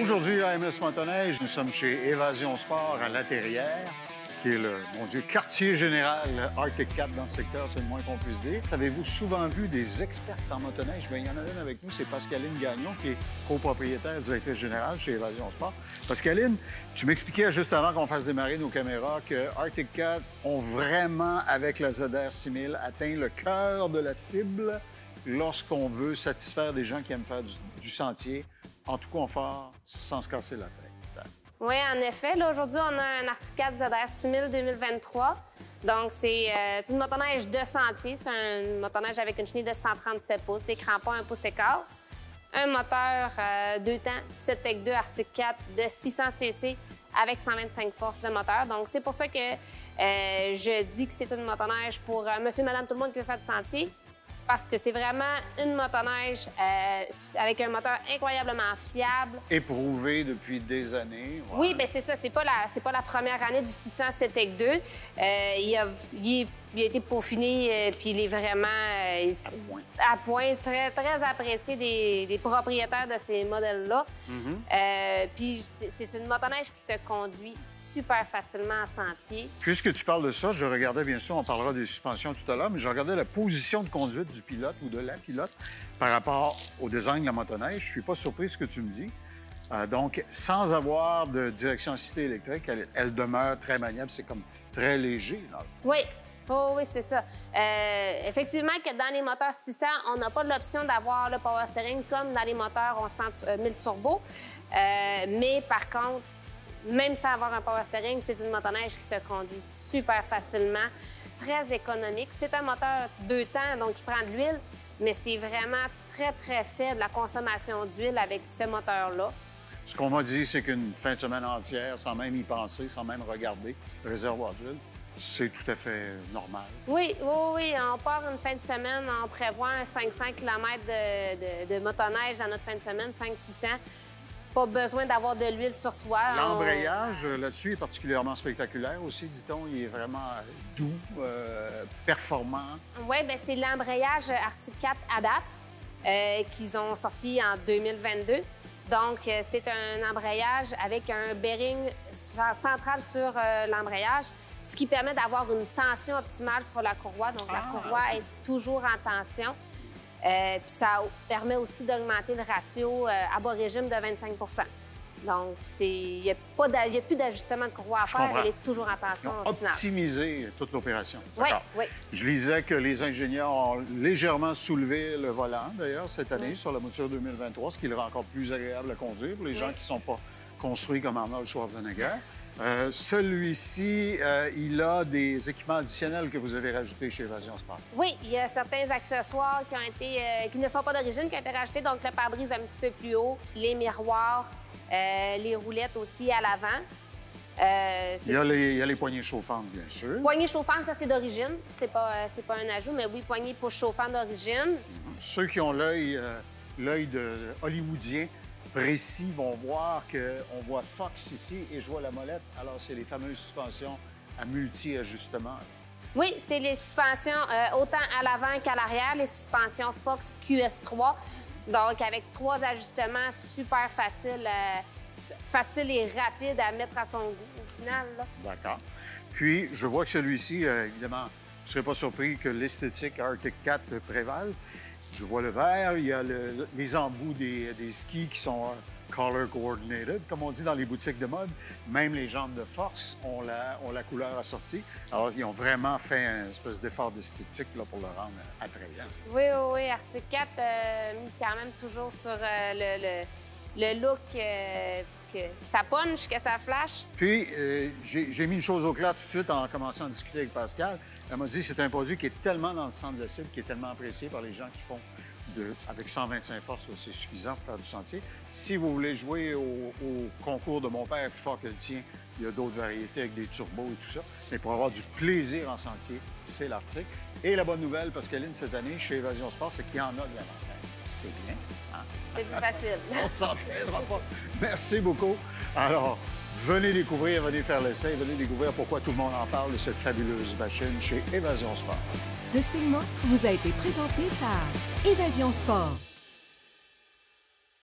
Aujourd'hui, à MS Motoneige, nous sommes chez Évasion Sport à La Terrière, qui est le, mon Dieu, quartier général Arctic Cat dans le secteur, c'est le moins qu'on puisse dire. Avez-vous souvent vu des experts en motoneige? Bien, il y en a une avec nous, c'est Pascaline Gagnon, qui est copropriétaire directrice générale chez Évasion Sport. Pascaline, tu m'expliquais juste avant qu'on fasse démarrer nos caméras que Arctic Cat ont vraiment, avec la ZR 6000, atteint le cœur de la cible lorsqu'on veut satisfaire des gens qui aiment faire du sentier en tout confort, sans se casser la tête. Oui, en effet. Là, aujourd'hui, on a un Arctic Cat ZR 6000 2023. Donc, c'est une motoneige de sentier. C'est un motoneige avec une chenille de 137 pouces, des crampons 1 pouce et quart. Un moteur 2 temps 7TEC2 Arctic Cat de 600 cc avec 125 forces de moteur. Donc, c'est pour ça que je dis que c'est une motoneige pour monsieur, madame, tout le monde qui veut faire du sentier. Parce que c'est vraiment une motoneige avec un moteur incroyablement fiable. Éprouvé depuis des années. Ouais. Oui, bien c'est ça. C'est pas la première année du 600 7TEC2. Il a été peaufiné, puis il est vraiment à point, très, très apprécié des propriétaires de ces modèles-là. Puis c'est une motoneige qui se conduit super facilement en sentier. Puisque tu parles de ça, je regardais, bien sûr, on parlera des suspensions tout à l'heure, mais je regardais la position de conduite du pilote ou de la pilote par rapport au design de la motoneige. Je suis pas surpris de ce que tu me dis. Donc, sans avoir de direction assistée électrique, elle demeure très maniable. C'est comme très léger, là. Oui. Oh, oui, c'est ça. Effectivement, que dans les moteurs 600, on n'a pas l'option d'avoir le power steering comme dans les moteurs 1000 turbo. Mais par contre, même sans avoir un power steering, c'est une motoneige qui se conduit super facilement, très économique. C'est un moteur 2 temps, donc il prend de l'huile, mais c'est vraiment très, très faible la consommation d'huile avec ce moteur-là. Ce qu'on m'a dit, c'est qu'une fin de semaine entière, sans même y penser, sans même regarder le réservoir d'huile, c'est tout à fait normal. Oui, oui, oui. On part une fin de semaine, on prévoit un 500 km de motoneige dans notre fin de semaine, 500-600. Pas besoin d'avoir de l'huile sur soi. L'embrayage là-dessus est particulièrement spectaculaire aussi, dit-on. Il est vraiment doux, performant. Oui, bien c'est l'embrayage Arctic Cat Adapt qu'ils ont sorti en 2022. Donc, c'est un embrayage avec un bearing central sur l'embrayage, ce qui permet d'avoir une tension optimale sur la courroie. Donc, la courroie est toujours en tension. Puis ça permet aussi d'augmenter le ratio à bas régime de 25 Donc, il n'y a plus d'ajustement de courroie à faire. Elle est toujours en tension optimale. Optimiser toute l'opération. Oui, oui. Je lisais que les ingénieurs ont légèrement soulevé le volant, d'ailleurs, cette année, sur la mouture 2023, ce qui le rend encore plus agréable à conduire pour les gens qui ne sont pas construits comme Arnold Schwarzenegger. Celui-ci, il a des équipements additionnels que vous avez rajoutés chez Évasion Sport. Oui, il y a certains accessoires qui ne sont pas d'origine, qui ont été rajoutés. Donc, le pare-brise un petit peu plus haut, les miroirs, les roulettes aussi à l'avant. Il y a les poignées chauffantes, bien sûr. Poignées chauffantes, ça, c'est d'origine. C'est pas un ajout, mais oui, poignées pour chauffant d'origine. Ceux qui ont l'œil hollywoodien précis vont voir qu'on voit Fox ici et je vois la molette. Alors, c'est les fameuses suspensions à multi-ajustements. Oui, c'est les suspensions autant à l'avant qu'à l'arrière, les suspensions Fox QS3. Donc, avec 3 ajustements super faciles, faciles et rapides à mettre à son goût au final. D'accord. Puis, je vois que celui-ci, évidemment, je ne serais pas surpris que l'esthétique Arctic Cat prévale. Je vois le vert, il y a les embouts des skis qui sont color coordinated, comme on dit dans les boutiques de mode. Même les jambes de force ont la couleur assortie. Alors, ils ont vraiment fait un espèce d'effort d'esthétique pour le rendre attrayant. Oui, oui, oui. Arctic Cat mise quand même toujours sur le look, que ça punch, que ça flash. Puis, j'ai mis une chose au clair tout de suite en commençant à discuter avec Pascal. Elle m'a dit que c'est un produit qui est tellement dans le centre de la cible, qui est tellement apprécié par les gens qui font avec 125 forces, c'est suffisant pour faire du sentier. Si vous voulez jouer au concours de mon père plus fort que le tien, il y a d'autres variétés avec des turbos et tout ça. Mais pour avoir du plaisir en sentier, c'est l'Arctic. Et la bonne nouvelle, Pascaline, cette année, chez Évasion Sport, c'est qu'il y en a de l'avantage. C'est bien. Hein? C'est plus facile. On ne s'en plaindra pas. Merci beaucoup. Alors, venez découvrir, venez faire l'essai, venez découvrir pourquoi tout le monde en parle de cette fabuleuse machine chez Évasion Sport. Ce segment vous a été présenté par Évasion Sport.